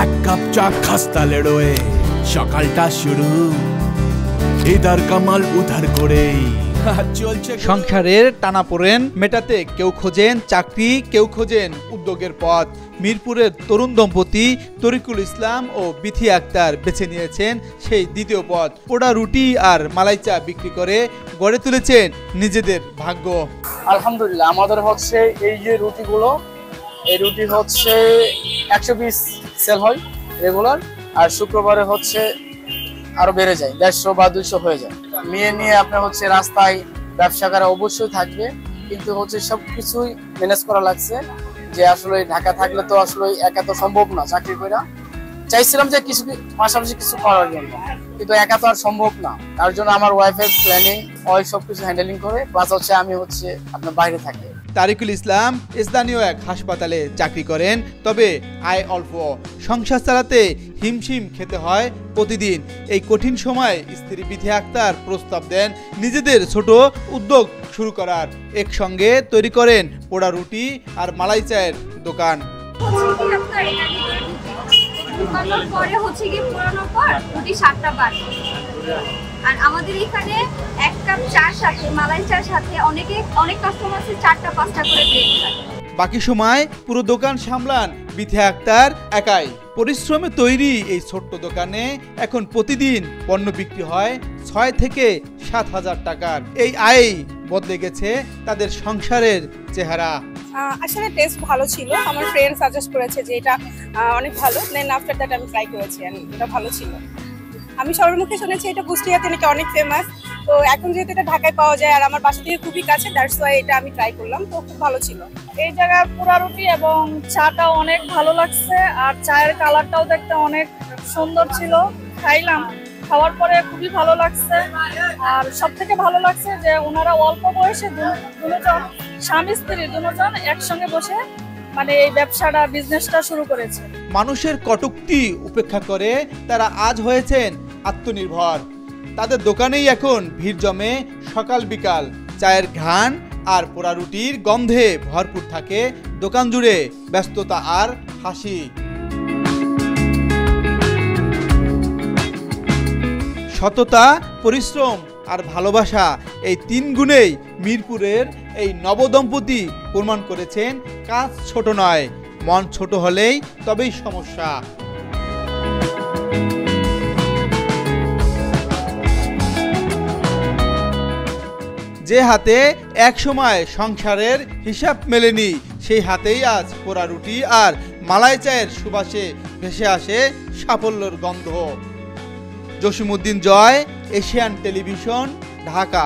এক কাপ চা খাস্তা লেড়োয়ে সকালটা শুরু ইধার কামাল উধার করেই চলছে সংসারের টানাপোড়েন মেটাতে কেউ খোঁজেন চাকরি, কেউ খোঁজেন উদ্যোগের পথ। মিরপুরের তরুণ দম্পতি তরিকুল ইসলাম ও বিথি আক্তার বেছে নিয়েছেন সেই দ্বিতীয় পথ। পোড়া রুটি আর মালাই চা বিক্রি করে গড়ে তুলেছেন নিজেদের ভাগ্য। আলহামদুলিল্লাহ, আমাদের হচ্ছে এই যে রুটিগুলো, এই রুটি হচ্ছে 120 সেল হয় রেগুলার, আর শুক্রবারে হচ্ছে আরো বেড়ে যায়, 150 বা 200 হয়ে যায়। মেয়ে নিয়ে আপনার হচ্ছে রাস্তায় ব্যবসা করা অবশ্যই থাকবে, কিন্তু হচ্ছে সবকিছুই ম্যানেজ করা লাগছে। যে আসলে ঢাকা থাকলে তো আসলে একা তো সম্ভব না, চাকরি করে চাইছিলাম যে কিছু পাশাপাশি কিছু করার জন্য, কিন্তু একা তো আর সম্ভব না। তার জন্য আমার ওয়াইফের প্ল্যানিং, ওই সবকিছু হ্যান্ডেলিং করে, প্লাস হচ্ছে আমি হচ্ছে আপনার বাইরে থাকি। তারিকুল ইসলাম স্থানীয় এক হাসপাতালে চাকরি করেন, তবে আয় অল্প। সংসার চালাতে হিমশিম খেতে হয় প্রতিদিন। এই কঠিন সময় স্ত্রী বিথি আক্তার প্রস্তাব দেন নিজেদের ছোট উদ্যোগ শুরু করার। একসঙ্গে তৈরি করেন পোড়া রুটি আর মালাই চায়ের দোকান। পরে হচ্ছে কি পুরানোর পর রুটি 7টা বাড়ে, আর আমাদের এখানে এক কাপ চার সাথে মালাই চার সাথে অনেক কাস্টমার আছে 4টা 5টা করে ব্রেড খায়। বাকি সময় পুরো দোকান সামলান বিথি আক্তার একাই। পরিশ্রমে তৈরি এই ছোট্ট দোকানে এখন প্রতিদিন পণ্য বিক্রি হয় 6 থেকে 7,000 টাকার। এই আয় বদলে গেছে তাদের সংসারের চেহারা। আসলে টেস্ট ভালো ছিল, আমার ফ্রেন্ড সাজেস্ট করেছে যে এটা অনেক ভালো, দেন আফটার দ্যাট আমি ট্রাই করেছি, এটা ভালো ছিল। আমি সবার মুখে শুনেছি এটা কুষ্টিয়াতে নাকি অনেক ফেমাস, তো এখন যেহেতু এটা ঢাকায় পাওয়া যায় আর আমার বাসা থেকে খুবই কাছে, দ্যাটস ওয়াই এটা আমি ট্রাই করলাম, তো খুব ভালো ছিল। এই জায়গার পোড়া রুটি এবং চাটা অনেক ভালো লাগছে, আর চায়ের কালারটাও দেখতে অনেক সুন্দর ছিল। খাইলাম, খাওয়ার পরে খুবই ভালো লাগছে। আর সব থেকে ভালো লাগছে যে ওনারা অল্প বয়সে দুজন স্বামী স্ত্রী দুজন একসঙ্গে বসে মানে এই ব্যবসাটা, বিজনেসটা শুরু করেছে। মানুষের কটূক্তি উপেক্ষা করে তারা আজ হয়েছেন আত্মনির্ভর। তাদের দোকানেই এখন ভিড় জমে সকাল বিকাল। চায়ের ঘ্রাণ আর পোড়া রুটির গন্ধে ভরপুর থাকে দোকান জুড়ে ব্যস্ততা আর হাসি। সততা, পরিশ্রম আর ভালোবাসা, এই 3 গুণেই মিরপুরের এই নবদম্পতি প্রমাণ করেছেন কাজ ছোট নয়, মন ছোট হলেই তবেই সমস্যা। যে হাতে এক সময় সংসারের হিসাব মেলেনি, সেই হাতেই আজ পোড়া রুটি আর মালাই চায়ের সুবাসে ভেসে আসে সাফল্যের গন্ধ। জসিমউদ্দিন জয়, এশিয়ান টেলিভিশন, ঢাকা।